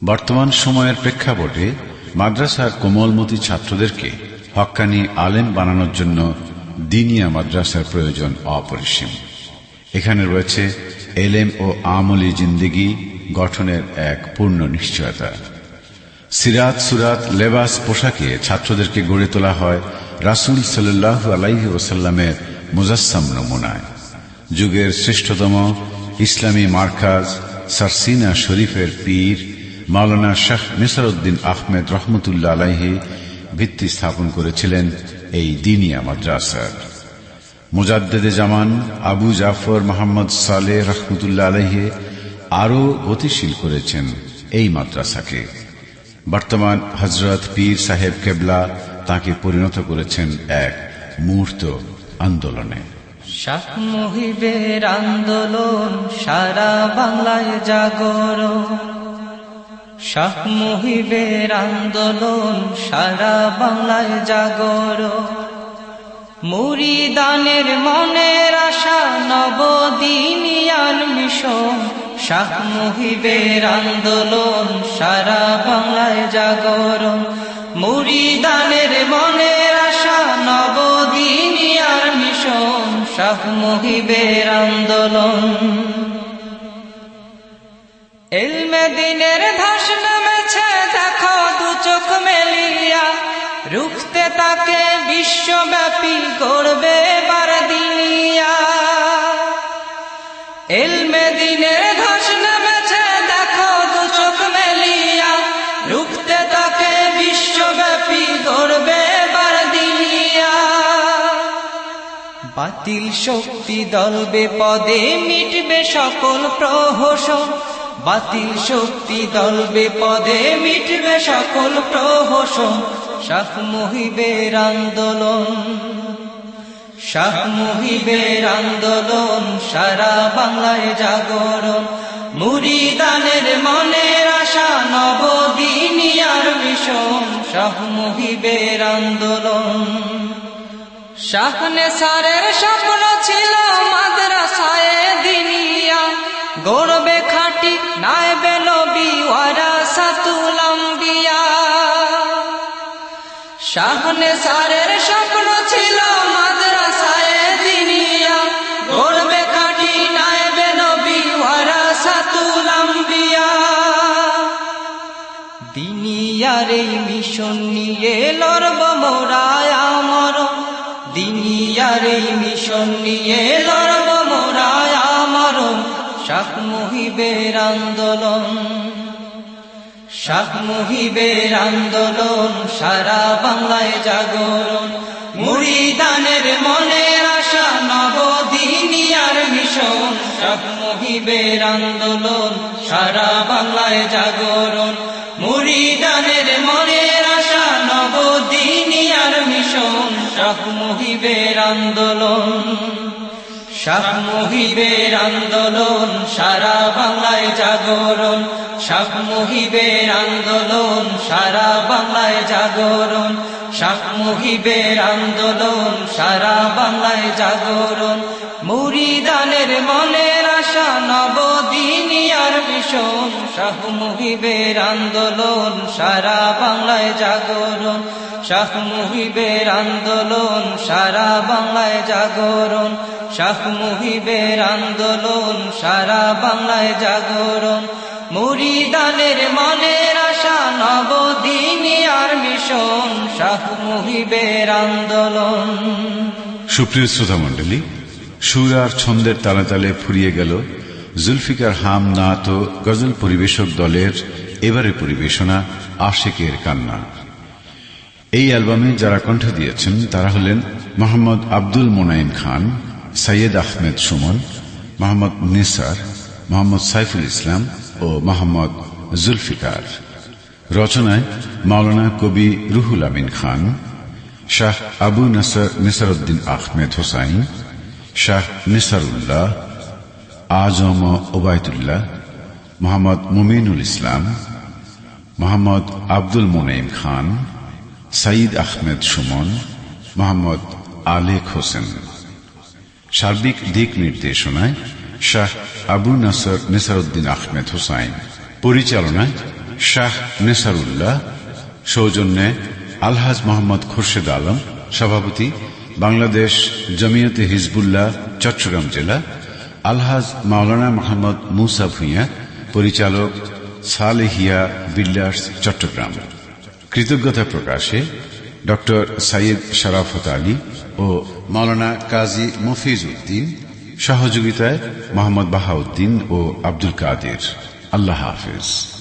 বর্তমান সময়ের প্রেক্ষাপটে মাদ্রাসার কোমলমতি ছাত্রদেরকে হক্কানি আলেম বানানোর জন্য দিনিয়া মাদ্রাসার প্রয়োজন অপরিসীম। এখানে রয়েছে এলেম ও আমলি জিন্দেগি গঠনের এক পূর্ণ নিশ্চয়তা। সিরাত সুরাত লেবাস পোশাকে ছাত্রদেরকে গড়ে তোলা হয় রাসূল সাল্লাল্লাহু আলাইহি ওয়াসাল্লামের মুজাসসাম নমুনায়। যুগের শ্রেষ্ঠতম ইসলামী মারকাজ সারসিনা শরীফের পীর মাওলানা শাহ নিসারউদ্দিন আহমেদ রহমতুল্লাহ আলাইহি ভিত্তি স্থাপন করেছিলেন এই দিনিয়া মাদ্রাসার। মুজাদ্দেদে জামান আবু জাফর মোহাম্মদ সালেহ রহমতুল্লাহ আলাইহি আরো গতিশীল করেছেন এই মাদ্রাসাকে। বর্তমান হযরত পীর সাহেব কেবলা তাকে পরিণত করেছেন এক মূর্ত আন্দোলনে। শাহ মুহিবের আন্দোলন সারা বাংলায় জাগরণ, শাহ মুহিবের আন্দোলন সারা বাংলায় জাগরণ। মুরিদানের মনের আশা নবদিনিয়ার মিশন, শাহ মুহিবের আন্দোলন সারা বাংলায় জাগরণ। মুরিদানের মনের আশা নবদিনিয়ার মিশন, শাহ মুহিবের আন্দোলন। ইলমে দ্বীনের ধ্বস নেমেছে দেখো দু চোখ মেলিয়া, রুখতে তাকে বিশ্বব্যাপী গড়বে এবার দিনিয়া। ইলমে দ্বীনের ধ্বস নেমেছে দেখো দু চোখ মেলিয়া, রুখতে তাকে বিশ্বব্যাপী গড়বে এবার দিনিয়া। বাতিল শক্তি দলবে পদে মিটবে সকল প্রহসন, বাতিল শক্তি দলবে পদে মিটবে সকল প্রহসন। শাহ মুহিবের আন্দোলন, শাহ মুহিবের আন্দোলন সারা বাংলায় জাগরণ। মুরিদানের মনের আশা নবদিনিয়ার মিশন, শাহ মুহিবের আন্দোলন। শাহ নেসারের স্বপ্ন ছিল মাদ্রাসায়ে দিনিয়া, গড়বে খাঁটি নায়েবে নবী ওয়ারাসাতুল আম্বিয়া। শাহ নেসারের স্বপ্ন ছিল মাদ্রাসায়ে দিনিয়া, গড়বে খাঁটি নায়েবে নবী ওয়ারাসাতুল আম্বিয়া। দিনিয়ার এই মিশন নিয়ে লড়ব মোরা আমরণ, দিনিয়ার এই মিশন নিয়ে লড়ব মোরা আমরণ। শাহ মুহিবের আন্দোলন, শাহ মুহিবের আন্দোলন সারা বাংলায় জাগরণ। মুরিদানের মনের আশা নবদিনিয়ার মিশন, শাহ মুহিবের আন্দোলন সারা বাংলায় জাগরণ। মুরিদানের মনের আশা নবদিনিয়ার মিশন, শাহ মুহিবের আন্দোলন। শাহ মুহিবের আন্দোলন সারা বাংলায় জাগরণ, শাহ মুহিবের আন্দোলন সারা বাংলায় জাগরণ। শাহ মুহিবের আন্দোলন সারা বাংলায় জাগরণ। মুরিদানের মনের আশা নবদিনিয়ার মিশন, শাহ মুহিবের আন্দোলন সারা বাংলায় জাগরণ। শাহ মুহিবের আন্দোলন সারা বাংলায় জাগরণ, শাহ মুহিবের আন্দোলন সারা বাংলায় জাগরণ। মুরিদানের মনের আশা নবদিনিয়ার মিশন, শাহ মুহিবের আন্দোলন। সুপ্রিয় শ্রোতা মণ্ডলী, সুর আর ছন্দের তালে তালে ফুরিয়ে গেল জুলফিকার হাম নাত ও গজল পরিবেশক দলের এবারে পরিবেশনা আশিকের কান্না। এই অ্যালবামে যারা কণ্ঠ দিয়েছেন তারা হলেন মোহাম্মদ আব্দুল মোনাইম খান, সৈয়দ আহমেদ সুমন, মোহাম্মদ নিসার, মোহাম্মদ সাইফুল ইসলাম ও মোহাম্মদ জুলফিকার। রচনায় মাওলানা কবি রুহুল আমিন খান, শাহ আবু নিসারউদ্দিন আহমেদ হোসাইন, শাহ নিসারুল্লাহ, আজম ওবায়দুল্লাহ, মোহাম্মদ মুমিনুল ইসলাম, মোহাম্মদ আব্দুল মোনাইম খান, সঈদ আহমেদ সুমন, মোহাম্মদ আলেক হোসেন। সার্বিক দিক নির্দেশনায় শাহ আবু নিসারউদ্দিন আহমেদ হোসাইন। পরিচালনায় শাহ নেসারুল্লাহ, সৌজন্যে আলহাজ মোহাম্মদ খোরশেদ আলম, সভাপতি বাংলাদেশ জমিয়তে হিজবুল্লাহ চট্টগ্রাম জেলা, আলহাজ মাওলানা মোহাম্মদ মুসা ভূঁইয়া, পরিচালক সালেহিয়া বিল্ডার্স চট্টগ্রাম। কৃতজ্ঞতা প্রকাশে ডক্টর সাইয়দ শরাফত আলী ও মাওলানা কাজী মফিজ উদ্দিন, সহযোগিতায় মোহাম্মদ বাহাউদ্দিন ও আব্দুল কাদের। আল্লাহ হাফেজ।